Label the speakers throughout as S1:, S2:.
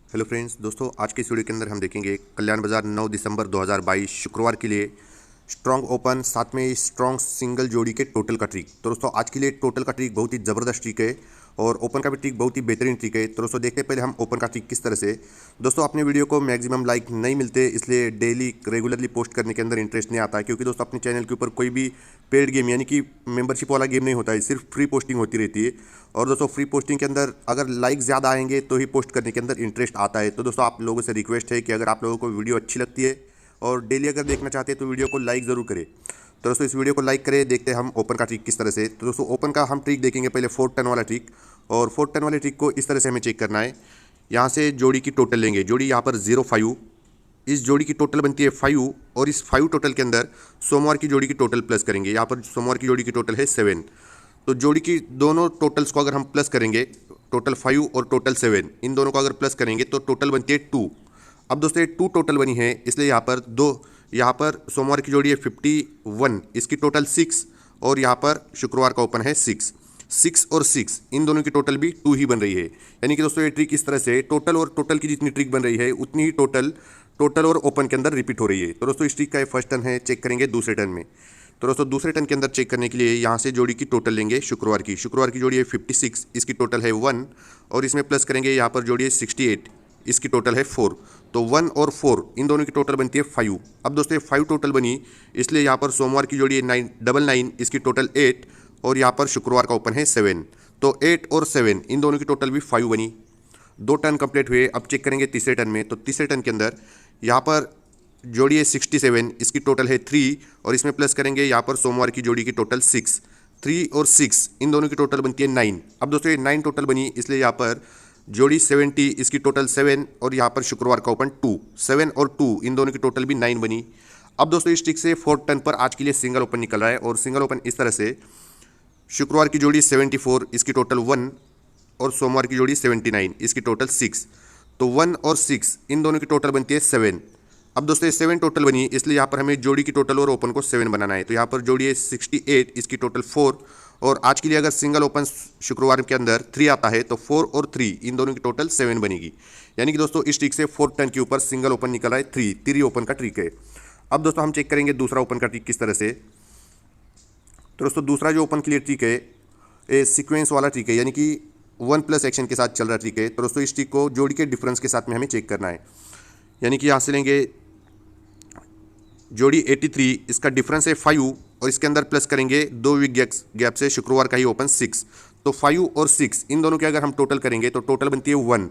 S1: Hello friends दोस्तों, आज के इस वीडियो के अंदर हम देखेंगे कल्याण बाजार 9 दिसंबर 2022 शुक्रवार के लिए स्ट्रॉन्ग ओपन, साथ में स्ट्रॉन्ग सिंगल जोड़ी के टोटल का ट्रिक। तो दोस्तों आज के लिए टोटल का ट्रिक बहुत ही ज़बरदस्त ट्रिक है और ओपन का भी ट्रिक बहुत ही बेहतरीन ट्रिक है। तो दोस्तों देखते हैं पहले हम ओपन का ट्रिक किस तरह से। दोस्तों अपने वीडियो को मैक्सिमम लाइक नहीं मिलते, इसलिए डेली रेगुलरली पोस्ट करने के अंदर इंटरेस्ट नहीं आता है, क्योंकि दोस्तों अपने चैनल के ऊपर कोई भी पेड गेम यानी कि मेंबरशिप वाला गेम नहीं होता है, सिर्फ फ्री पोस्टिंग होती रहती है। और दोस्तों फ्री पोस्टिंग के अंदर अगर लाइक ज़्यादा आएंगे तो ही पोस्ट करने के अंदर इंटरेस्ट आता है। तो दोस्तों आप लोगों से रिक्वेस्ट है कि अगर आप लोगों को वीडियो अच्छी लगती है और डेली अगर देखना चाहते हैं तो वीडियो को लाइक ज़रूर करें। तो दोस्तों इस वीडियो को लाइक करें। देखते हैं हम ओपन का ट्रिक किस तरह से। तो दोस्तों ओपन का हम ट्रिक देखेंगे पहले 4 टर्न वाला ट्रिक, और 4 टर्न वाले ट्रिक को इस तरह से हमें चेक करना है। यहाँ से जोड़ी की टोटल लेंगे, जोड़ी यहाँ पर 0-5, इस जोड़ी की टोटल बनती है 5 और इस 5 टोटल के अंदर सोमवार की जोड़ी की टोटल प्लस करेंगे। यहाँ पर सोमवार की जोड़ी की टोटल है 7, तो जोड़ी की दोनों टोटल्स को अगर हम प्लस करेंगे, टोटल 5 और टोटल 7, इन दोनों को अगर प्लस करेंगे तो टोटल बनती है 2। अब दोस्तों ये 2 टोटल बनी है, इसलिए यहाँ पर सोमवार की जोड़ी है 51, इसकी टोटल 6 और यहाँ पर शुक्रवार का ओपन है 6 और 6, इन दोनों की टोटल भी 2 ही बन रही है। यानी कि दोस्तों ये ट्रिक इस तरह से टोटल और टोटल की जितनी ट्रिक बन रही है उतनी ही टोटल और ओपन के अंदर रिपीट हो रही है। तो दोस्तों इस ट्रिक का ये फर्स्ट टर्न है, चेक करेंगे दूसरे टर्न में। तो दोस्तों दूसरे टर्न के अंदर चेक करने के लिए यहाँ से जोड़ी की टोटल लेंगे शुक्रवार की जोड़ी है 56, इसकी टोटल है 1 और इसमें प्लस करेंगे, यहाँ पर जोड़ी है 68, इसकी टोटल है 4, तो 1 और 4 इन दोनों की टोटल बनती है 5। अब दोस्तों 5 टोटल बनी, इसलिए यहाँ पर सोमवार की जोड़ी है 999, इसकी टोटल 8 और यहाँ पर शुक्रवार का ओपन है 7, तो 8 और 7 इन दोनों की टोटल भी 5 बनी। 2 टर्न कंप्लीट हुए। अब चेक करेंगे तीसरे टर्न में। तो तीसरे टर्न के अंदर यहाँ पर जोड़ी है 67, इसकी टोटल है 3 और इसमें प्लस करेंगे, यहाँ पर सोमवार की जोड़ी की टोटल 6, 3 और 6 इन दोनों की टोटल बनती है 9। अब दोस्तों ये 9 टोटल बनी, इसलिए यहाँ पर जोड़ी 70, इसकी टोटल 7 और यहाँ पर शुक्रवार का ओपन 2, 7 और 2 इन दोनों की टोटल भी 9 बनी। अब दोस्तों इस ट्रिक से 4 टर्न पर आज के लिए सिंगल ओपन निकल रहा है, और सिंगल ओपन इस तरह से, शुक्रवार की जोड़ी 74, इसकी टोटल 1 और सोमवार की जोड़ी 79, इसकी टोटल 6, तो 1 और 6 इन दोनों की टोटल बनती है 7। अब दोस्तों ये 7 टोटल बनी, इसलिए यहाँ पर हमें जोड़ी की टोटल और ओपन को 7 बनाना है। तो यहाँ पर जोड़ी है 68, इसकी टोटल 4 और आज के लिए अगर सिंगल ओपन शुक्रवार के अंदर 3 आता है तो 4 और 3 इन दोनों की टोटल 7 बनेगी। यानी कि दोस्तों इस ट्रिक से 4 टर्न के ऊपर सिंगल ओपन निकल रहा है 3 ओपन का ट्रिक है। अब दोस्तों हम चेक करेंगे दूसरा ओपन का ट्रिक किस तरह से। तो दोस्तों दूसरा जो ओपन के लिए ट्रिक है ये सीक्वेंस वाला ट्रिक है, यानी कि 1+ एक्शन के साथ चल रहा ट्रिक है। तो दोस्तों इस ट्रिक को जोड़ी के डिफरेंस के साथ में हमें चेक करना है। यानी कि यहाँ से लेंगे जोड़ी 83, इसका डिफरेंस है 5 और इसके अंदर प्लस करेंगे 2 वीक गैप से शुक्रवार का ही ओपन 6, तो 5 और 6 इन दोनों के अगर हम टोटल करेंगे तो टोटल बनती है 1।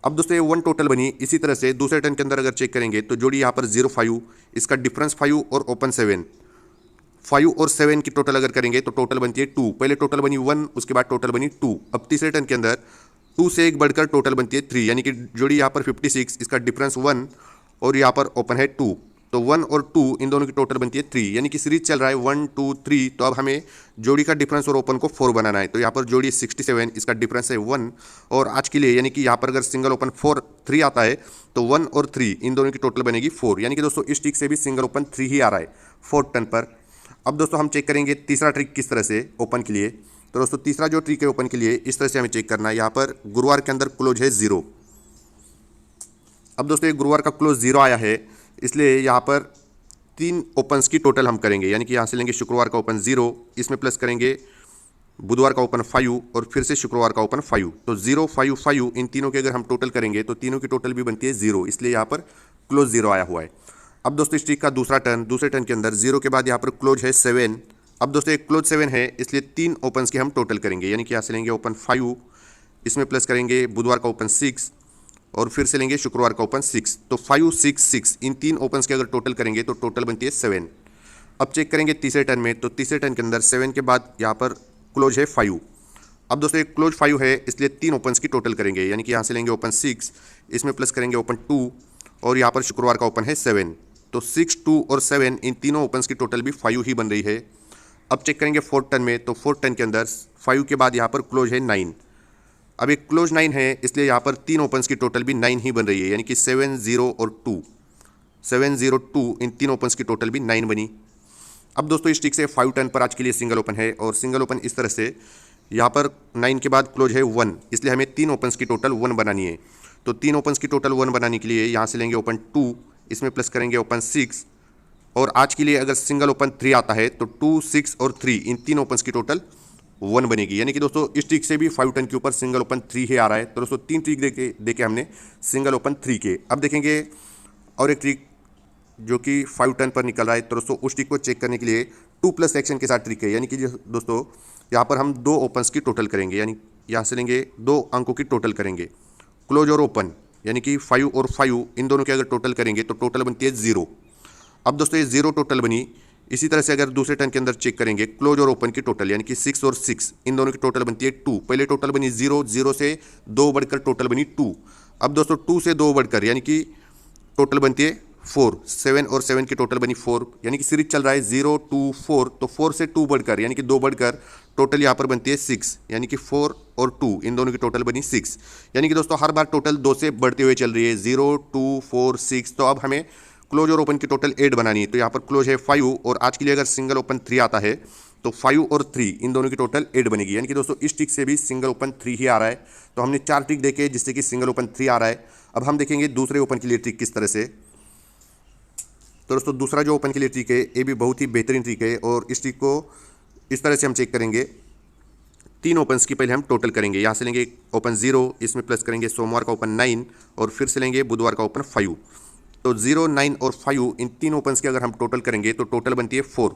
S1: अब दोस्तों ये 1 टोटल बनी। इसी तरह से दूसरे टर्न के अंदर अगर चेक करेंगे तो जोड़ी यहाँ पर 0-5, इसका डिफरेंस 5 और ओपन 7, 5 और 7 की टोटल अगर करेंगे तो टोटल बनती है 2। पहले टोटल बनी 1, उसके बाद टोटल बनी 2। अब तीसरे टर्न के अंदर 2 से एक बढ़कर टोटल बनती है 3, यानी कि जोड़ी यहाँ पर 56, इसका डिफरेंस 1 और यहाँ पर ओपन है 2, तो 1 और 2 इन दोनों की टोटल बनती है 3। यानी कि सीरीज चल रहा है 1 2 3, तो अब हमें जोड़ी का डिफरेंस और ओपन को 4 बनाना है। तो यहाँ पर जोड़ी 67, इसका डिफरेंस है 1 और आज के लिए, यानी कि यहाँ पर अगर सिंगल ओपन 3 आता है तो 1 और 3 इन दोनों की टोटल बनेगी 4। यानी कि दोस्तों इस ट्रिक से भी सिंगल ओपन 3 ही आ रहा है 4 टर्न पर। अब दोस्तों हम चेक करेंगे तीसरा ट्रिक किस तरह से ओपन के लिए। तो दोस्तों तीसरा जो ट्रिक है ओपन के लिए इस तरह से हमें चेक करना है। यहाँ पर गुरुवार के अंदर क्लोज है 0। अब दोस्तों ये गुरुवार का क्लोज 0 आया है, इसलिए यहाँ पर 3 ओपन्स की टोटल हम करेंगे। यानी कि यहाँ से लेंगे शुक्रवार का ओपन 0, इसमें प्लस करेंगे बुधवार का ओपन 5 और फिर से शुक्रवार का ओपन 5, तो 0 5 5 इन तीनों के अगर हम टोटल करेंगे तो तीनों की टोटल भी बनती है 0, इसलिए यहाँ पर क्लोज 0 आया हुआ है। अब दोस्तों इस ट्रिक का दूसरे टर्न के अंदर 0 के बाद यहाँ पर क्लोज है 7। अब दोस्तों एक क्लोज 7 है, इसलिए 3 ओपन्स के हम टोटल करेंगे। यानी कि यहाँ से लेंगे ओपन 5, इसमें प्लस करेंगे बुधवार का ओपन 6 और फिर से लेंगे शुक्रवार का ओपन 6, तो 5 6 6 इन 3 ओपन्स के अगर टोटल करेंगे तो टोटल बनती है 7। अब चेक करेंगे तीसरे टर्न में। तो तीसरे टर्न के अंदर 7 के बाद यहाँ पर क्लोज है 5। अब दोस्तों एक क्लोज 5 है, इसलिए 3 ओपन्स की टोटल करेंगे। यानी कि यहाँ से लेंगे ओपन 6, इसमें प्लस करेंगे ओपन 2 और यहाँ पर शुक्रवार का ओपन है 7, तो 6 2 और 7 इन तीनों ओपन्स की टोटल भी 5 ही बन रही है। अब चेक करेंगे 4 टर्न में। तो 4 टर्न के अंदर 5 के बाद यहाँ पर क्लोज है 9। अब एक क्लोज 9 है, इसलिए यहाँ पर 3 ओपन्स की टोटल भी 9 ही बन रही है। यानी कि 7 0 और 2, 7 0 2 इन 3 ओपन्स की टोटल भी 9 बनी। अब दोस्तों इस ट्रिक से 5 टर्न पर आज के लिए सिंगल ओपन है, और सिंगल ओपन इस तरह से, यहाँ पर 9 के बाद क्लोज है 1, इसलिए हमें 3 ओपन्स की टोटल 1 बनानी है। तो 3 ओपन्स की टोटल 1 बनाने के लिए यहाँ से लेंगे ओपन 2, इसमें प्लस करेंगे ओपन 6, और आज के लिए अगर सिंगल ओपन 3 आता है तो 2, 6 और 3 इन 3 ओपन्स की टोटल 1 बनेगी। यानी कि दोस्तों इस ट्रिक से भी 5 टन के ऊपर सिंगल ओपन 3 ही आ रहा है। तो दोस्तों 3 ट्रिक देके हमने सिंगल ओपन 3 के। अब देखेंगे और एक ट्रिक जो कि 5 टन पर निकल रहा है। तो दोस्तों उस ट्रिक को चेक करने के लिए 2+ एक्शन के साथ ट्रिक है। यानी कि दोस्तों यहाँ पर हम 2 ओपन्स की टोटल करेंगे, यानी यहाँ से लेंगे 2 अंकों की टोटल करेंगे, क्लोज और ओपन, यानी कि 5 और 5 इन दोनों की अगर टोटल करेंगे तो टोटल बनती है 0। अब दोस्तों ये 0 टोटल बनी। इसी तरह से अगर दूसरे टर्न के अंदर चेक करेंगे क्लोज और ओपन की टोटल, यानी कि 6 और 6 इन दोनों की टोटल बनती है 2। पहले टोटल बनी 0, 0 से 2 बढ़कर टोटल बनी 2। अब दोस्तों 2 से 2 बढ़कर यानी कि टोटल बनती है 4, 7 और 7 की टोटल बनी 4, यानी कि सीरीज चल रहा है 0, 2, 4, तो 4 से 2 बढ़कर यानी कि 2 बढ़कर टोटल यहाँ पर बनती है 6, यानी कि 4 और 2 इन दोनों की टोटल बनी 6। यानी कि दोस्तों हर बार टोटल 2 से बढ़ते हुए चल रही है, 0, 2, 4, 6। तो अब हमें क्लोज और ओपन की टोटल 8 बनानी है। तो यहाँ पर क्लोज है 5, और आज के लिए अगर सिंगल ओपन 3 आता है तो 5 और 3 इन दोनों की टोटल 8 बनेगी। यानी कि दोस्तों इस ट्रिक से भी सिंगल ओपन 3 ही आ रहा है। तो हमने 4 ट्रिक देखे जिससे कि सिंगल ओपन 3 आ रहा है। अब हम देखेंगे दूसरे ओपन के लिए ट्रिक किस तरह से। तो दोस्तों दूसरा जो ओपन के लिए ट्रिक है ये भी बहुत ही बेहतरीन ट्रिक है, और इस ट्रिक को इस तरह से हम चेक करेंगे। 3 ओपन्स की पहले हम टोटल करेंगे। यहाँ से लेंगे ओपन 0, इसमें प्लस करेंगे सोमवार का ओपन 9, और फिर से लेंगे बुधवार का ओपन 5। तो 0, 9 और 5 इन 3 ओपन्स की अगर हम टोटल करेंगे तो टोटल बनती है 4।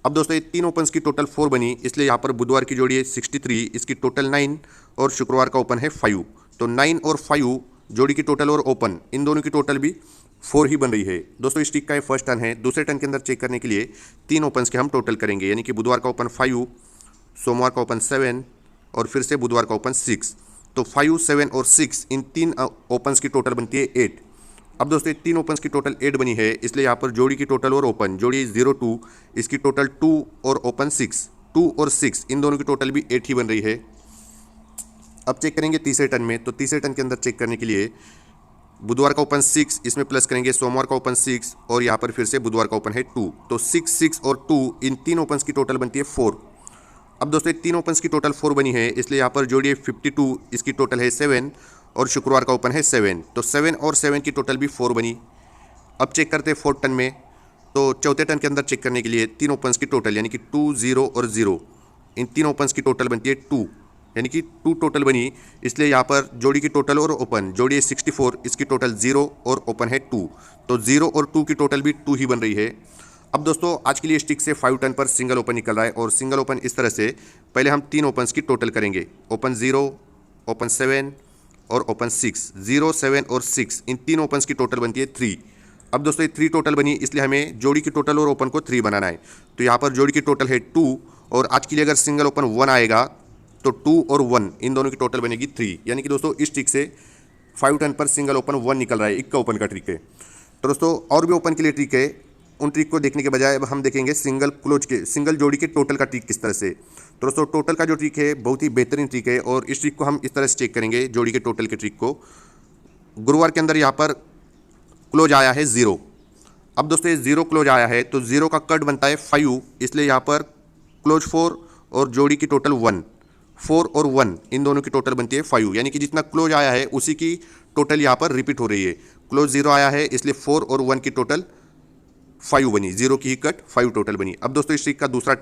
S1: अब दोस्तों ये 3 ओपन्स की टोटल 4 बनी, इसलिए यहाँ पर बुधवार की जोड़ी है 63, इसकी टोटल 9, और शुक्रवार का ओपन है 5। तो 9 और 5 जोड़ी की टोटल और ओपन इन दोनों की टोटल भी 4 ही बन रही है। दोस्तों इस ट्रिक का ये फर्स्ट टर्न है। दूसरे टर्न के अंदर चेक करने के लिए 3 ओपन्स के हम टोटल करेंगे, यानी कि बुधवार का ओपन 5, सोमवार का ओपन 7, और फिर से बुधवार का ओपन 6। तो 5, 7 और 6 इन 3 ओपन्स की टोटल बनती है 8। अब दोस्तों 3 ओपन्स की टोटल 8 बनी है, इसलिए यहाँ पर जोड़ी की टोटल और ओपन, जोड़ी 0, 2, इसकी टोटल 2 और ओपन 6, 2 और 6 इन दोनों की टोटल भी 8 ही बन रही है। अब चेक करेंगे तीसरे टर्न में। तो तीसरे टर्न के अंदर चेक करने के लिए बुधवार का ओपन 6, इसमें प्लस करेंगे सोमवार का ओपन 6, और यहाँ पर फिर से बुधवार का ओपन है 2। तो 6, 6 और 2 इन 3 ओपन्स की टोटल बनती है 4। अब दोस्तों 3 ओपन्स की टोटल 4 बनी है, इसलिए यहाँ पर जोड़िए 52, इसकी टोटल है 7, और शुक्रवार का ओपन है 7। तो 7 और 7 की टोटल भी 4 बनी। अब चेक करते हैं फोर्थ टर्न में। तो चौथे टर्न के अंदर चेक करने के लिए 3 ओपन्स की टोटल, यानी कि 2, 0 और 0 इन 3 ओपन्स की टोटल बनती है 2, यानी कि 2 टोटल बनी, इसलिए यहाँ पर जोड़ी की टोटल और ओपन, जोड़ी है 64, इसकी टोटल 0 और ओपन है 2। तो 0 और 2 की टोटल भी 2 ही बन रही है। अब दोस्तों आज के लिए स्टिक से 5 टर्न पर सिंगल ओपन निकल रहा है, और सिंगल ओपन इस तरह से पहले हम 3 ओपन्स की टोटल करेंगे, ओपन 0, ओपन 7 और ओपन 6। 0, 7 और 6 इन 3 ओपन्स की टोटल बनती है 3। अब दोस्तों ये 3 टोटल बनी, इसलिए हमें जोड़ी की टोटल और ओपन को 3 बनाना है। तो यहाँ पर जोड़ी की टोटल है 2, और आज के लिए अगर सिंगल ओपन 1 आएगा तो 2 और 1 इन दोनों की टोटल बनेगी 3। यानी कि दोस्तों इस ट्रिक से 5 टर्न पर सिंगल ओपन 1 निकल रहा है। इक्का ओपन का ट्रिक है। तो दोस्तों और भी ओपन के लिए ट्रिक है, उन ट्रिक को देखने के बजाय अब हम देखेंगे सिंगल जोड़ी के टोटल का ट्रिक किस तरह से। तो दोस्तों टोटल का जो ट्रिक है बहुत ही बेहतरीन ट्रिक है, और इस ट्रिक को हम इस तरह से चेक करेंगे जोड़ी के टोटल के ट्रिक को। गुरुवार के अंदर यहाँ पर क्लोज आया है 0। अब दोस्तों ये 0 क्लोज आया है, तो 0 का कट बनता है 5, इसलिए यहाँ पर क्लोज 4 और जोड़ी की टोटल 1, 4 और 1 इन दोनों की टोटल बनती है 5। यानी कि जितना क्लोज आया है उसी की टोटल यहाँ पर रिपीट हो रही है। क्लोज 0 आया है, इसलिए 4 और 1 की टोटल 5 बनी, 0 की ही कट 5 टोटल बनी। अब दोस्तों इस ट्रिक का दूसरे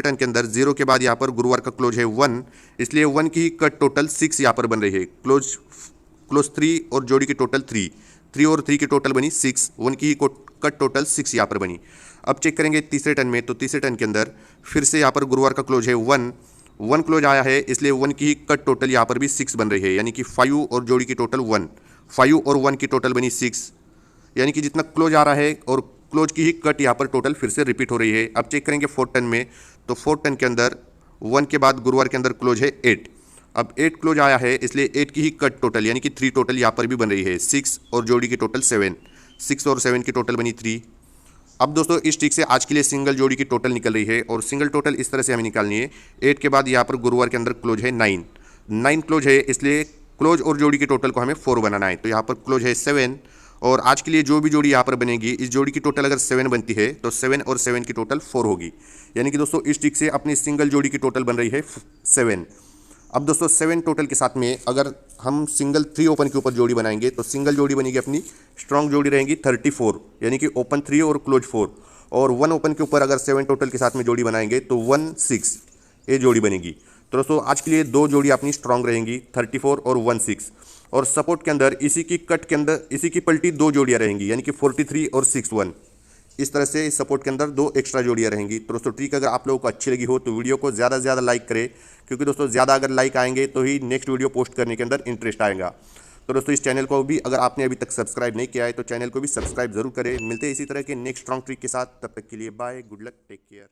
S1: टर्न के अंदर 0 के बाद यहाँ पर गुरुवार का क्लोज है 1, इसलिए 1 की ही कट टोटल 6 यहाँ पर बन रही है। क्लोज 3 और जोड़ी की टोटल 3 और 3 की टोटल बनी 6, 1 की ही कट टोटल 6 यहाँ पर बनी। अब चेक करेंगे तीसरे टर्न में। तो तीसरे टर्न के अंदर फिर से यहाँ पर गुरुवार का क्लोज है 1 क्लोज आया है, इसलिए 1 की ही कट टोटल यहाँ पर भी 6 बन रही है। यानी कि 5 और जोड़ी की टोटल 1, 5 और 1 की टोटल बनी 6। यानी कि जितना क्लोज आ रहा है और क्लोज की ही कट यहाँ पर टोटल फिर से रिपीट हो रही है। अब चेक करेंगे फोर्थ टर्न में। तो फोर्थ टर्न के अंदर 1 के बाद गुरुवार के अंदर क्लोज है 8। अब 8 क्लोज आया है, इसलिए 8 की ही कट टोटल यानी कि 3 टोटल यहाँ पर भी बन रही है। 6 और जोड़ी की टोटल 7, 6 और 7 की टोटल बनी 3। अब दोस्तों इस ट्रिक से आज के लिए सिंगल जोड़ी की टोटल निकल रही है, और सिंगल टोटल इस तरह से हमें निकालनी है। 8 के बाद यहाँ पर गुरुवार के अंदर क्लोज है 9 क्लोज है, इसलिए क्लोज और जोड़ी की टोटल को हमें 4 बनाना है। तो यहाँ पर क्लोज है 7, और आज के लिए जो भी जोड़ी यहाँ पर बनेगी इस जोड़ी की टोटल अगर 7 बनती है तो 7 और 7 की टोटल 4 होगी। यानी कि दोस्तों इस ट्रिक से अपनी सिंगल जोड़ी की टोटल बन रही है 7। अब दोस्तों 7 टोटल के साथ में अगर हम सिंगल 3 ओपन के ऊपर जोड़ी बनाएंगे तो सिंगल जोड़ी बनेगी अपनी स्ट्रॉन्ग जोड़ी रहेंगी 34, यानी कि ओपन 3 और क्लोज 4। और 1 ओपन के ऊपर अगर 7 टोटल के साथ में जोड़ी बनाएंगे तो 1 6 ये जोड़ी बनेगी। तो दोस्तों आज के लिए 2 जोड़ी अपनी स्ट्रॉन्ग रहेंगी 34 और 1 6। और सपोर्ट के अंदर इसी की कट के अंदर इसी की पलटी 2 जोड़ियाँ रहेंगी, यानी कि 43 और 61। इस तरह से इस सपोर्ट के अंदर 2 एक्स्ट्रा जोड़ियाँ रहेंगी। तो दोस्तों ट्रिक अगर आप लोगों को अच्छी लगी हो तो वीडियो को ज़्यादा से ज़्यादा लाइक करें, क्योंकि दोस्तों ज़्यादा अगर लाइक आएंगे तो ही नेक्स्ट वीडियो पोस्ट करने के अंदर इंटरेस्ट आएगा। तो दोस्तों इस चैनल को भी अगर आपने अभी तक सब्सक्राइब नहीं किया है तो चैनल को भी सब्सक्राइब जरूर करें। मिलते हैं इसी तरह के नेक्स्ट स्ट्रॉन्ग ट्रिक के साथ, तब तक के लिए bye, good luck, take care.